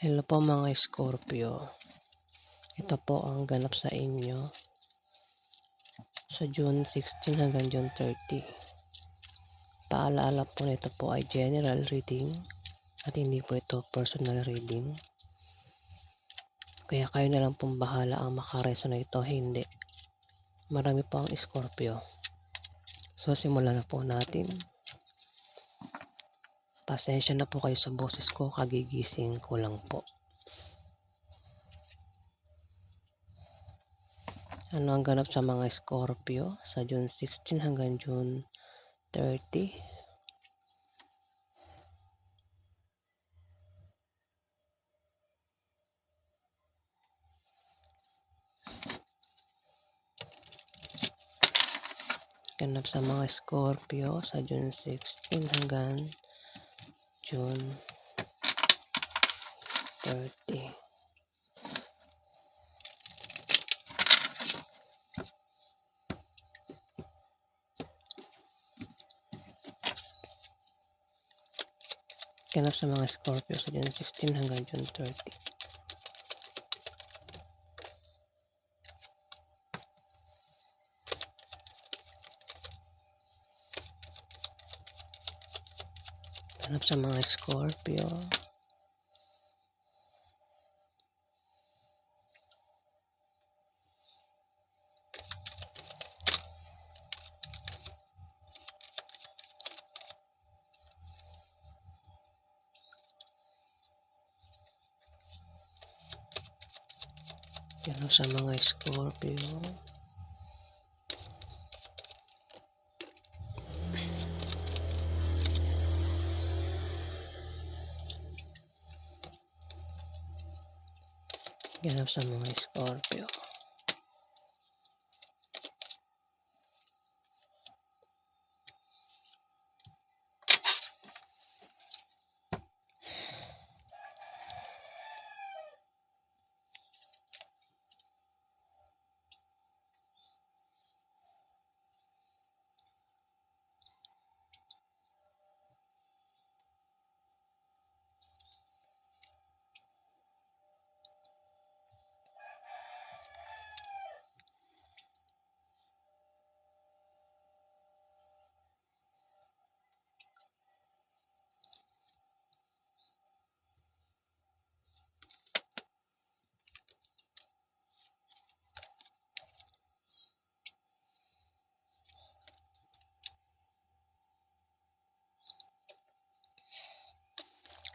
Hello po mga Scorpio. Ito po ang ganap sa inyo sa June 16 hanggang June 30. Paalaala po nito po ay general reading at hindi po ito personal reading. Kaya kayo na lang pong bahala ang makaresonate ito, hindi. Marami po ang Scorpio. So simulan na po natin. Pasensya na po kayo sa boses ko, kagigising ko lang po. Ano ang ganap sa mga Scorpio sa June 16 hanggang June 30? Ganap sa mga Scorpio sa June 16 hanggang June 30. Ganap sa mga Scorpio sa June 16 hanggang June 30. Ganap sa mga Scorpio. Ganap sa mga Scorpio. Ganap sa mga Scorpio.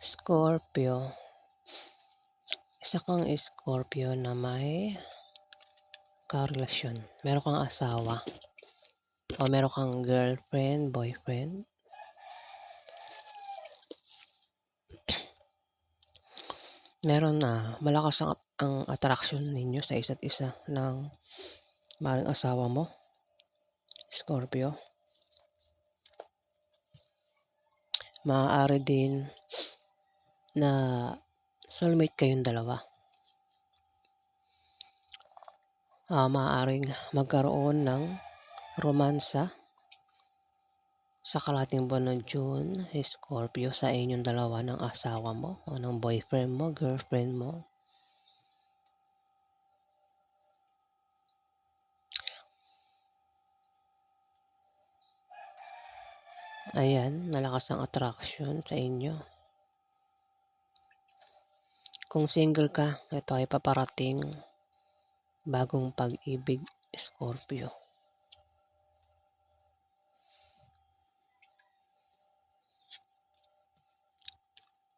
Scorpio. Isa kang Scorpio na may karelasyon. Meron kang asawa. O meron kang girlfriend, boyfriend. Meron na malakas ang attraction ninyo sa isa't isa ng maring asawa mo, Scorpio. Maaari din na soulmate kayong dalawa. Maaaring magkaroon ng romansa sa kalahating buwan ng June, Scorpio, sa inyong dalawa ng asawa mo o ng boyfriend mo, girlfriend mo. Ayan, malakas ang attraction sa inyo. Kung single ka, ito ay paparating bagong pag-ibig, Scorpio.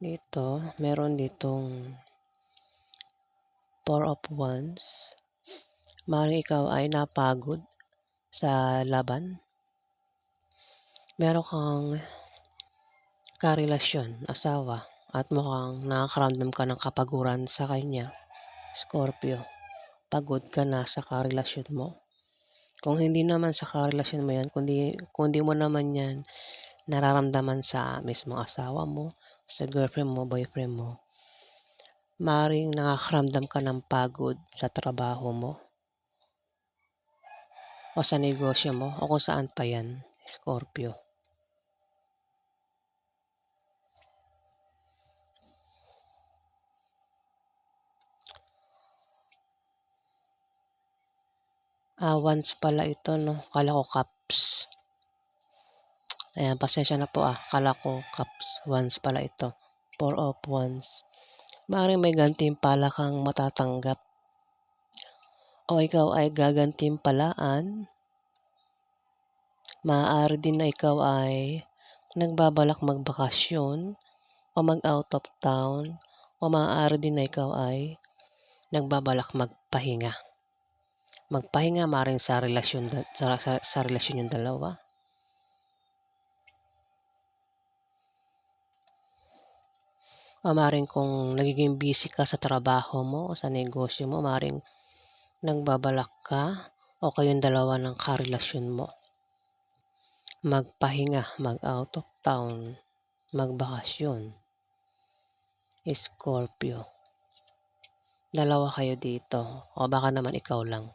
Dito, meron ditong Four of Wands. Maaaring ikaw ay napagod sa laban. Meron kang karelasyon, asawa, at mukhang nakakaramdam ka ng kapaguran sa kanya, Scorpio. Pagod ka na sa karelasyon mo. Kung hindi naman sa karelasyon mo yan, kundi mo naman yan nararamdaman sa mismong asawa mo, sa girlfriend mo, boyfriend mo, maaaring nakakaramdam ka ng pagod sa trabaho mo o sa negosyo mo o kung saan pa yan, Scorpio. Once pala ito 'no, akala ko caps. Ayan, pasensya na po, akala ko caps, once pala ito, 4 of wands. Maaaring may gantimpala kang matatanggap o ikaw ay gagantimpalaan. Maaari din na ikaw ay nagbabalak magbakasyon o mag-out of town o maaari din na ikaw ay nagbabalak magpahinga. Magpahinga maaaring sa relasyon sa relasyon niyong dalawa o maaaring kung nagiging busy ka sa trabaho mo o sa negosyo mo, maaaring nagbabalak ka o kayong dalawa ng karelasyon mo magpahinga, mag-out of town, magbakasyon. Scorpio, dalawa kayo dito o baka naman ikaw lang.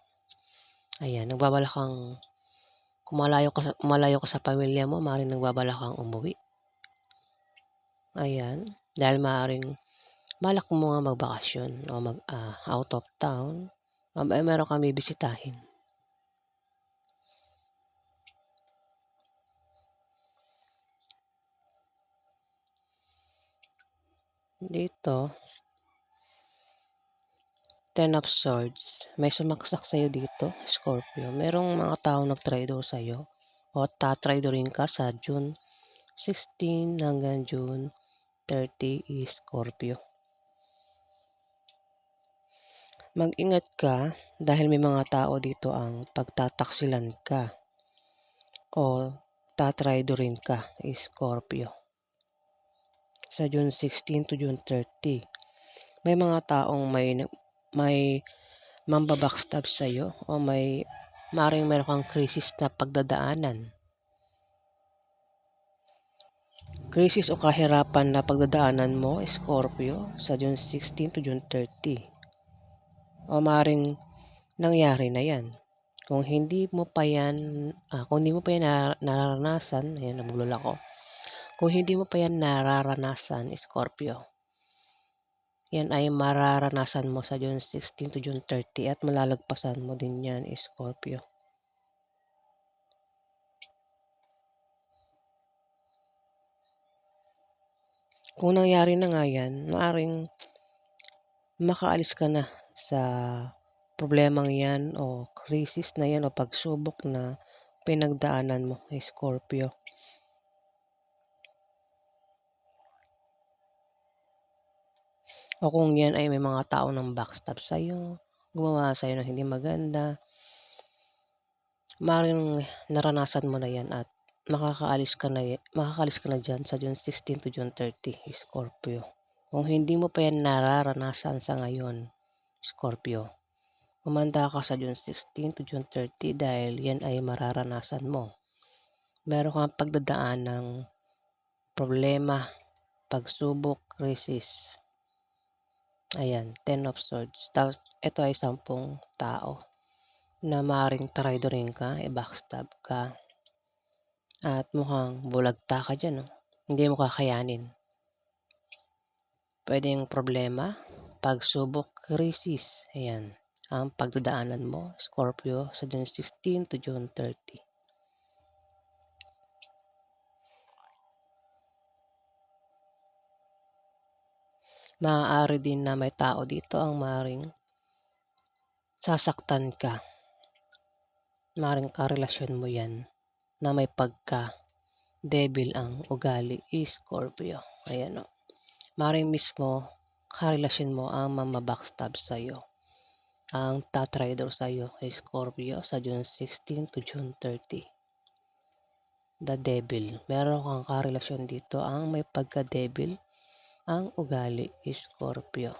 Ayan, nagbabalak kang kung malayo ka sa pamilya mo, maaaring nagbabalak kang umuwi. Ayan, dahil maaaring balak mo nga magbakasyon o out of town o meron kang bibisitahin. Dito, Ten of Swords, may sumaksak sa'yo dito, Scorpio. Merong mga taong nag-traitor sa'yo o tatraidorin ka sa June 16 hanggang June 30 is Scorpio. Mag-ingat ka dahil may mga tao dito ang pagtataksilan ka o tatraidorin ka, Scorpio. Sa June 16 to June 30, may mga taong may mambabackstab sa'yo o maaaring meron kang krisis na pagdadaanan. Krisis o kahirapan na pagdadaanan mo, Scorpio, sa June 16 to June 30. O maaaring nangyari na yan. Kung hindi mo pa yan nararanasan, ayan, nabulol ako. Kung hindi mo pa yan nararanasan, Scorpio, yan ay mararanasan mo sa June 16 to June 30 at malalagpasan mo din yan, Scorpio. Kung nangyari na nga yan, maaaring makaalis ka na sa problemang yan o krisis na yan o pagsubok na pinagdaanan mo, Scorpio. O kung yan ay may mga tao ng backstab sa'yo, gumawa sa'yo ng hindi maganda, maaaring naranasan mo na yan at makakaalis ka na dyan sa June 16 to June 30, Scorpio. Kung hindi mo pa yan nararanasan sa ngayon, Scorpio, umanda ka sa June 16 to June 30 dahil yan ay mararanasan mo. Meron kang pagdadaan ng problema, pagsubok, krisis. Ayan, Ten of Swords. Tapos, ito ay 10 tao na maaaring traidorin ka, backstab ka, at mukhang bulagta ka dyan, no? Hindi mo kakayanin. Pwedeng problema, pagsubok, krisis. Ayan, ang pagdadaanan mo, Scorpio, sa June 16 to June 30. Maaari din na may tao dito ang maaaring sasaktan ka. Maaaring karelasyon mo yan na may pagka-devil ang ugali, Scorpio. Ayan, o. Maaaring mismo karelasyon mo ang mamabackstab sa'yo. Ang tatraidor sa'yo, Scorpio, sa June 16 to June 30. The Devil. Meron kang karelasyon dito ang may pagka-devil ang ugali, Scorpio.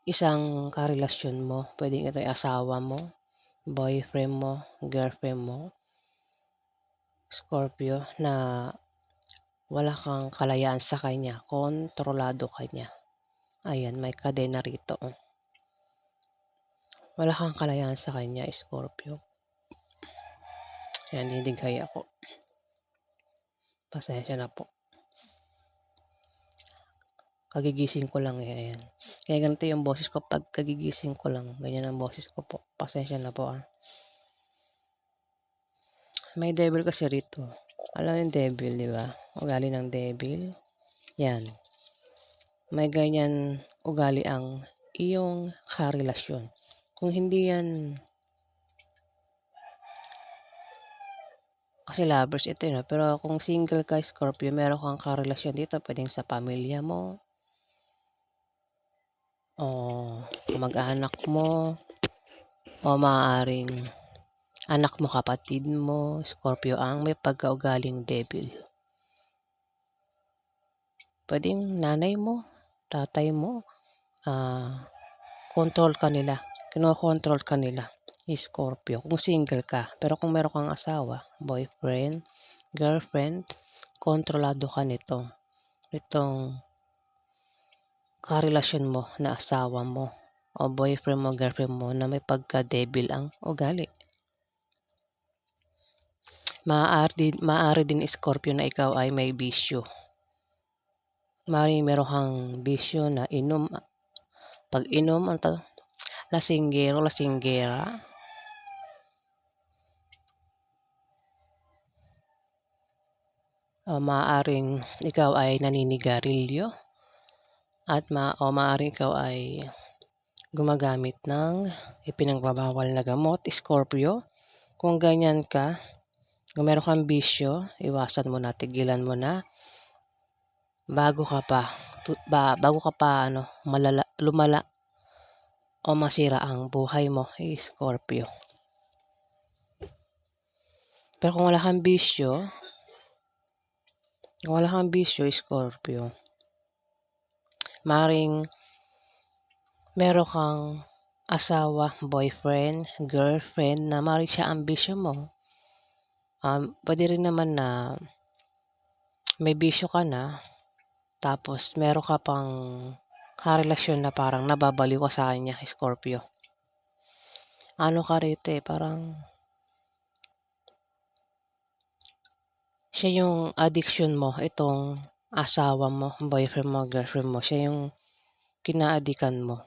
Isang karelasyon mo, pwedeng ito ay asawa mo, boyfriend mo, girlfriend mo, Scorpio, na wala kang kalayaan sa kanya, kontrolado ka niya. Ayan, may kadena rito. Wala kang kalayaan sa kanya, Scorpio. Ayan, dindighay ako. Pasensya na po. Kagigising ko lang, eh, ayan. Kaya ganito yung boses ko 'pag kagigising ko lang, ganyan ang boses ko po. Pasensya na po, ah. May devil kasi rito. Alam mo yung devil, 'di ba? Ugali ng devil, 'yan. May ganyan ugali ang iyong karelasyon. Kung hindi 'yan kasi lovers ito, eh, 'no, pero kung single ka, Scorpio, meron kang karelasyon dito, puwedeng sa pamilya mo o kamag-anak mo o maaaring anak mo, kapatid mo, Scorpio, ang may pagkaugaling devil. Puwedeng nanay mo, tatay mo, ah, control ka nila, kinokontrol ka nila, Scorpio, kung single ka. Pero kung meron kang asawa, boyfriend, girlfriend, kontrolado ka nitong karelasyon mo na asawa mo o boyfriend mo, girlfriend mo na may pagka-devil ang ugali. Maaari din, Scorpio, na ikaw ay may bisyo. Maaaring meron kang bisyo na pag-inom, lasinggero, lasinggera. Maaaring ikaw ay naninigarilyo at maaaring ikaw ay gumagamit ng ipinagbabawal na gamot, Scorpio. Kung ganyan ka, kung meron kang bisyo, iwasan mo na, tigilan mo na bago ka pa lumala o masira ang buhay mo, Scorpio. Pero kung wala kang bisyo, Scorpio, maring meron kang asawa, boyfriend, girlfriend na maring siya ang bisyo mo. Puwede rin naman na may bisyo ka na, tapos meron ka pang karelasyon na parang nababaliw ka sa kanya, Scorpio. Ano ka rito, eh, parang siya yung addiction mo, itong asawa mo, boyfriend mo, girlfriend mo, siya yung kinaadikan mo.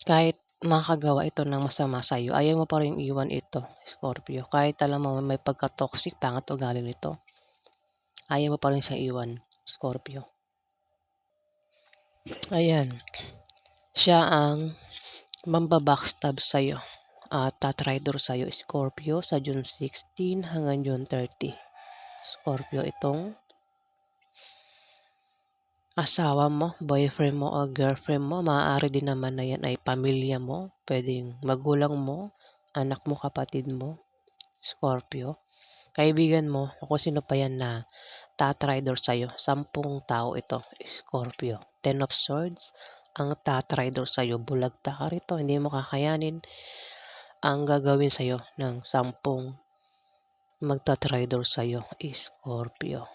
Kahit nakakagawa ito ng masama sa'yo, ayaw mo pa rin iwan ito, Scorpio. Kahit alam mo may pagka-toxic, pangat ugali nito, ayaw mo pa rin siyang iwan, Scorpio. Ayan, siya ang mamba-backstab sa'yo at tatraidor sa'yo, Scorpio, sa June 16 hanggang June 30. Scorpio, itong asawa mo, boyfriend mo o girlfriend mo, maaari din naman na yan ay pamilya mo, pwedeng magulang mo, anak mo, kapatid mo, Scorpio, kaibigan mo, o kung sino pa yan na tatraidor sa'yo. 10 tao ito, Scorpio. 10 of Swords, ang tatraidor sa'yo. Bulagta ka rito, hindi mo kakayanin ang gagawin sa'yo ng 10 magtatraidor sa'yo, Scorpio.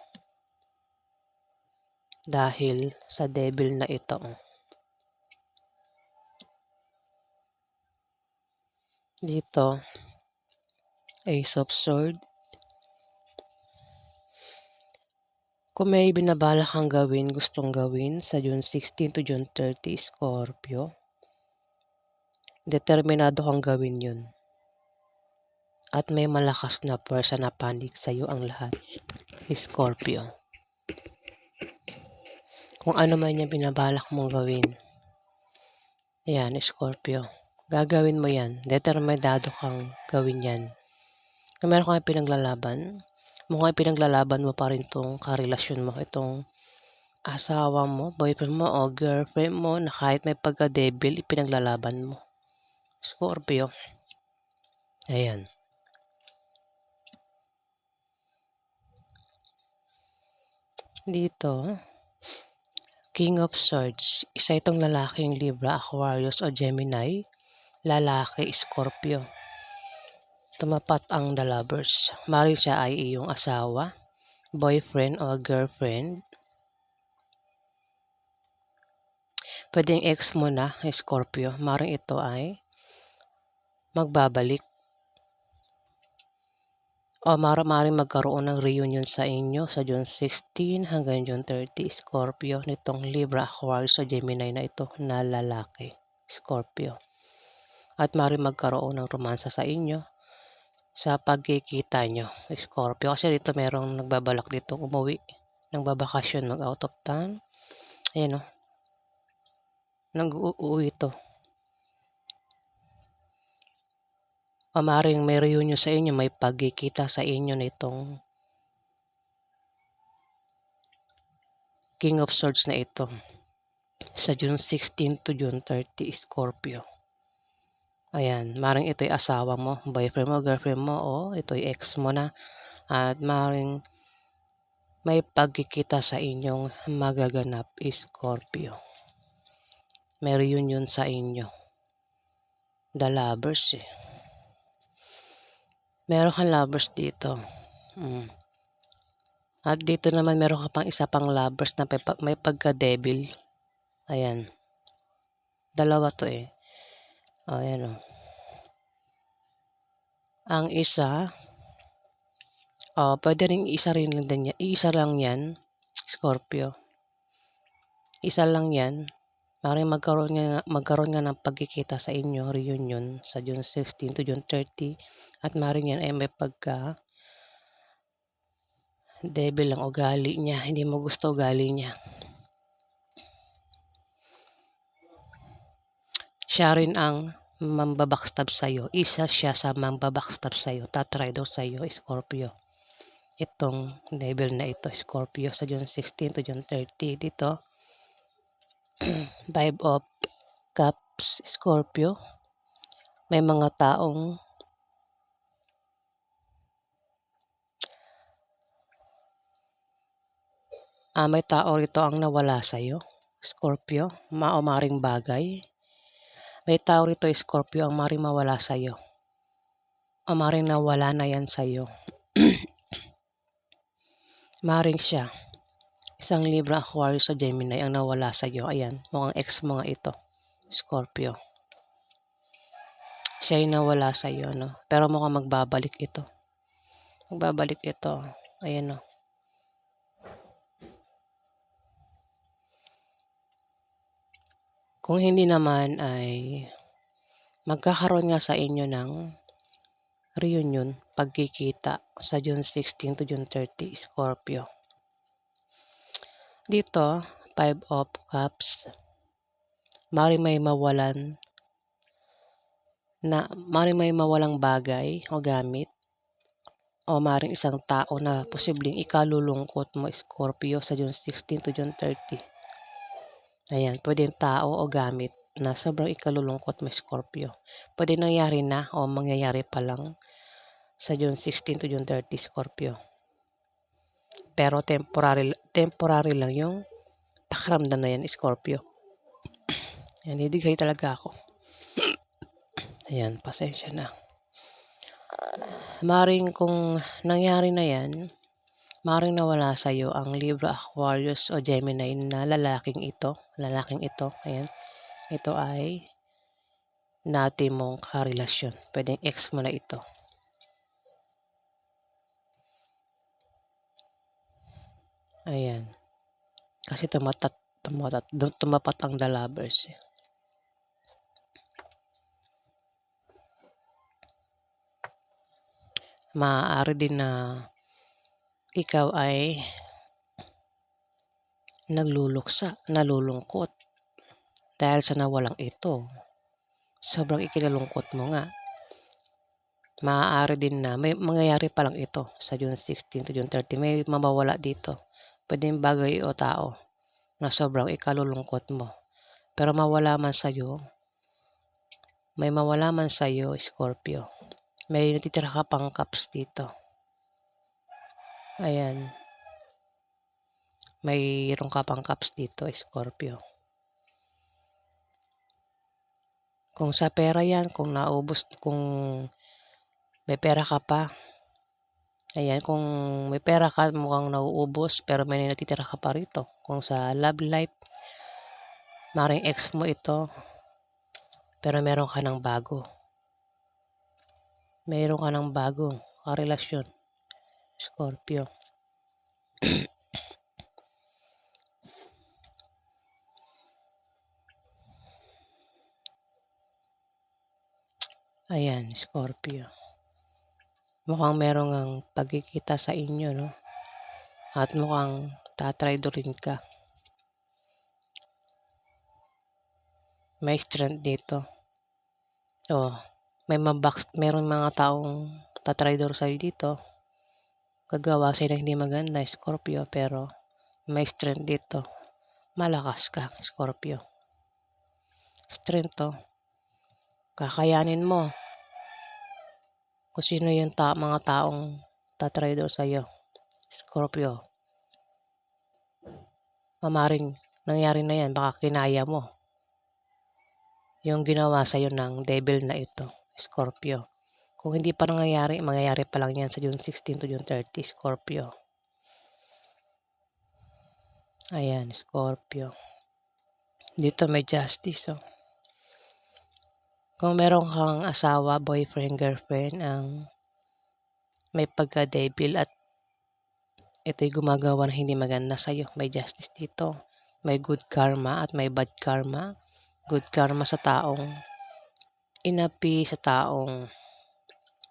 Dahil sa devil na ito. Dito, Ace of Swords. Kung may binabalak kang gustong gawin sa June 16 to June 30, Scorpio, determinado kang gawin yun. At may malakas na pwersa na panig sa iyo ang lahat, Scorpio. Kung ano man yung binabalak mong gawin, yan, Scorpio, gagawin mo yan. Determinado kang gawin yan. Kung meron kang pinaglalaban, mukhang ipinaglalaban mo pa rin itong karelasyon mo, itong asawa mo, boyfriend mo o girlfriend mo na kahit may pagka-devil, ipinaglalaban mo, Scorpio. Ayan. Dito, King of Swords, isa itong lalaking Libra, Aquarius o Gemini, lalaki, Scorpio. Tumapat ang The Lovers. Maring siya ay iyong asawa, boyfriend o girlfriend. Pwedeng ex mo na, Scorpio. Maring ito ay magbabalik O maaaring magkaroon ng reunion sa inyo sa June 16 hanggang June 30, Scorpio, nitong Libra, Aquarius o Gemini na ito na lalaki, Scorpio. At maaaring magkaroon ng romansa sa inyo sa pagkikita nyo, Scorpio. Kasi dito merong nagbabalak dito umuwi ng babakasyon, mag-out of town. Ayan o, nag-uuwi ito. O maaaring may reunion sa inyo, may pagkikita sa inyo nitong King of Swords na ito sa June 16 to June 30, Scorpio. Ayan, maaaring ito'y asawa mo, boyfriend mo, girlfriend mo, o ito'y ex mo na. At maaaring may pagkikita sa inyong magaganap, Scorpio. May reunion sa inyo. The lovers eh. Meron kang lovers dito. At dito naman meron ka pang isa pang lovers na may pagka-devil. Ayan. Dalawa to eh. Ayan o. Ang isa, pwede rin isa lang yan, Scorpio. Isa lang yan. Maaaring magkaroon nga ng pagkikita sa inyo, reunion sa June 16 to June 30. At maaaring yan ay may devil ang ugali niya. Hindi mo gusto ugali niya. Siya rin ang mambabackstab sa'yo. Isa siya sa mambabackstab sa'yo. Tatry daw sa'yo, Scorpio. Itong devil na ito, Scorpio, sa June 16 to June 30. Dito, 5 of Cups, Scorpio. May mga taong may tao rito ang nawala sa'yo, Scorpio. Maring bagay. May tao rito, Scorpio, ang maring mawala sa'yo. O maring nawala na yan sa'yo. Maring siya. Isang Libra, Aquarius o Gemini ang nawala sa'yo. Ayan, mukhang ex mo nga ito, Scorpio. Siya yung nawala sa'yo, no? Pero mukhang magbabalik ito. Magbabalik ito. Ayan, no? Kung hindi naman ay magkakaroon nga sa inyo ng reunion, pagkikita sa June 16 to June 30, Scorpio. Dito, 5 of Cups. Maring may mawalang bagay o gamit. O maring isang tao na posibleng ikalulungkot mo, Scorpio, sa June 16 to June 30. Ayan, pwedeng tao o gamit na sobrang ikalulungkot mo, Scorpio. Pwede nangyari na o mangyayari pa lang sa June 16 to June 30, Scorpio. Pero temporary lang yung pakiramdam na yan, Scorpio. Yan, hidigay talaga ako. Ayan, pasensya na. Maring kung nangyari na yan, maring nawala sa'yo ang Libra, Aquarius o Gemini na lalaking ito. Ayan. Ito ay dati mong karelasyon. Pwedeng ex mo na ito. Ayan. Kasi tumapat ang the lovers. Maaari din na ikaw ay nalulungkot dahil sa nawalang ito. Sobrang ikinalungkot mo nga. Maaari din na may mangyayari pa lang ito sa June 16 to June 30. May mawawala dito. Pwedeng bagay o tao na sobrang ikalulungkot mo. Pero may mawala man sa'yo, Scorpio. May natitira ka pang cups dito. Ayan. Mayroon ka pang cups dito, Scorpio. Kung sa pera yan, kung may pera ka pa. Ayan, kung may pera ka, mukhang nauubos, pero may natitira ka pa rito. Kung sa love life, maring ex mo ito, pero meron ka ng bago. Mayroon ka ng bagong karelasyon. Scorpio. Ayan, Scorpio. Mukhang merong ang pagkikita sa inyo, no? At mukhang tatraydorin ka. May strength dito. Oh, meron mga taong tatraydor sa'yo dito. Gagawa sa'yo ng hindi maganda, Scorpio, pero may strength dito. Malakas ka, Scorpio. Strength to. Kakayanin mo. Kung sino yung mga taong tatraydor sa'yo, Scorpio. Mamaring nangyari na yan, baka kinaya mo yung ginawa sa'yo ng devil na ito, Scorpio. Kung hindi pa nangyayari, mangyayari pa lang yan sa June 16 to June 30, Scorpio. Ayan, Scorpio. Dito may justice, oh. Kung meron kang asawa, boyfriend, girlfriend, ang may pagka-devil at ito'y gumagawa ng hindi maganda sa'yo, may justice dito. May good karma at may bad karma. Good karma sa taong inapi, sa taong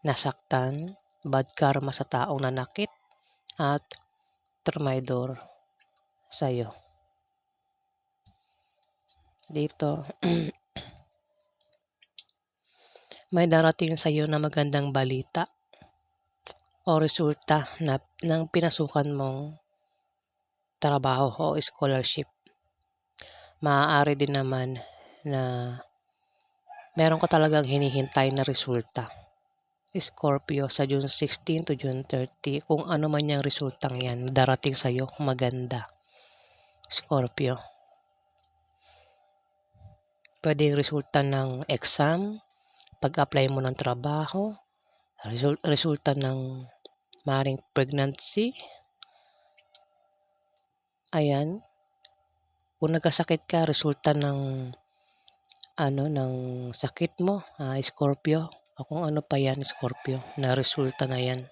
nasaktan, bad karma sa taong nanakit, at trumaydor sa'yo. Dito, may darating sa'yo na magandang balita o resulta ng pinasukan mong trabaho o scholarship. Maaari din naman na meron ka talagang hinihintay na resulta, Scorpio, sa June 16 to June 30. Kung ano man yung resultang yan, darating sa'yo, maganda, Scorpio. Pwedeng resulta ng exam, pag-apply mo ng trabaho, resulta ng maring pregnancy. Ayan. Kung nagkasakit ka, resulta ng sakit mo, Scorpio. O kung ano pa yan, Scorpio, na resulta na yan.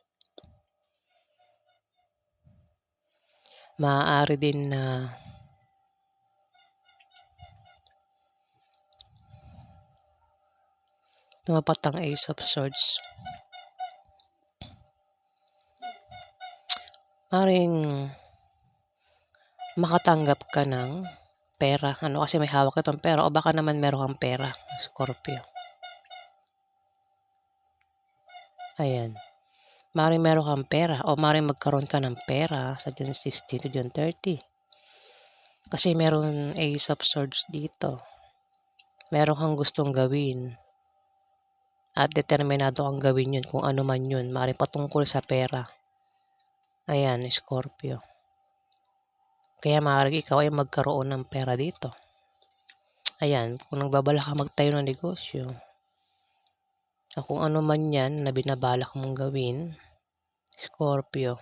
Maaari din na tumapat ang Ace of Swords. Maring makatanggap ka ng pera. Kasi may hawak itong pera. O baka naman meron kang pera, Scorpio. Ayan. Maring meron kang pera o maring magkaroon ka ng pera sa June 16 to June 30. Kasi meron Ace of Swords dito. Meron kang gustong gawin at determinado kang gawin yun, kung ano man yun. Maring patungkol sa pera. Ayan, Scorpio. Kaya maaaring ikaw ay magkaroon ng pera dito. Ayan, kung nagbabala ka magtayo ng negosyo, o kung ano man yan na binabalak mong gawin, Scorpio,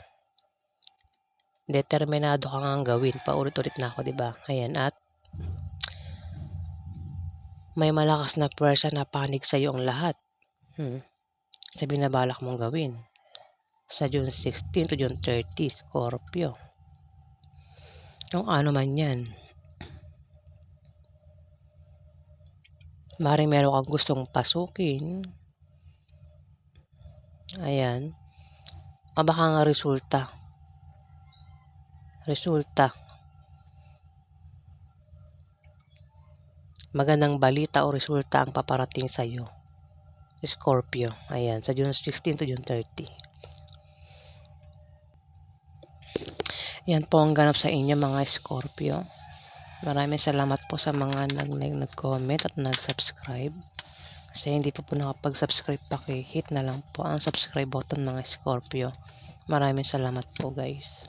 determinado ka ngang gawin. Paulit-ulit na ako, diba? Ayan, at may malakas na pwersa na panig sa iyo ang lahat. Sa binabalak mong gawin. Sa June 16 to June 30, Scorpio. Kung ano man yan. Maring meron kang gustong pasukin. Ayan. O baka nga resulta. Magandang balita o resulta ang paparating sa iyo, Scorpio. Ayan, sa June 16 to June 30. Yan po ang ganap sa inyo, mga Scorpio. Maraming salamat po sa mga nag-comment at nag-subscribe. Kasi hindi po nakapag-subscribe, paki-hit na lang po ang subscribe button, mga Scorpio. Maraming salamat po, guys.